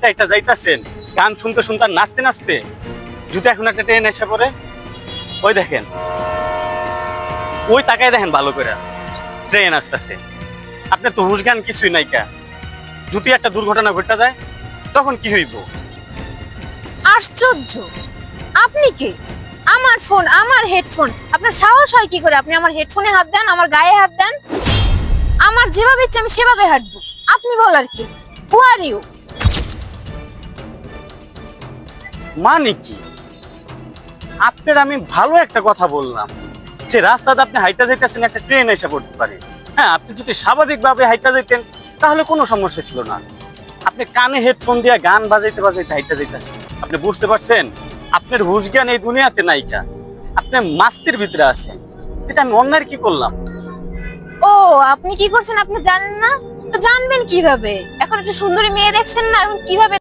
হাইটটা এটা যাইতাছেন গান শুনতে শুনতে আর নাচতে নাচতে, যদি এখন একটা ট্রেন এসে পড়ে, ওই দেখেন, ওই তাকায় দেখেন ভালো করে, ট্রেন আসতেছে, আপনার তো হুশ জ্ঞান কিছুই নাই কা। যদি একটা দুর্ঘটনা ঘটে যায় তখন কি হইব? আশ্চর্য, আপনি কে? আমার ফোন, আমার হেডফোন, আপনার সাহস হয় কি করে আপনি আমার হেডফোনে হাত দেন, আমার গায়ে হাত দেন? আমার যেভাবে ইচ্ছে আমি সেভাবে হাঁটবো, আপনি বলার কি? হু আর ইউ? মানে কি? আপনার আমি ভালো একটা কথা বললাম যে রাস্তাতে আপনি হাইটা যাইতেছেন, একটা ট্রেন এসে পড়তে পারে। হ্যাঁ, আপনি যদি স্বাভাবিকভাবে হাইটা যাইতেন তাহলে কোনো সমস্যা ছিল না। আপনি কানে হেডফোন দিয়ে গান বাজাইতে বাজাইতে হাইটা যাইতেছেন, আপনি বুঝতে পারছেন আপনার হুশ জ্ঞান এই দুনিয়াতে নাইকা, আপনি মাস্তির ভিতরে আছেন। এটা আমি অন্যায় কি করলাম? ও, আপনি কি করছেন আপনি জানেন না? তো জানবেন কিভাবে? এখন একটা সুন্দরী মেয়ে দেখছেন না, এখন কিভাবে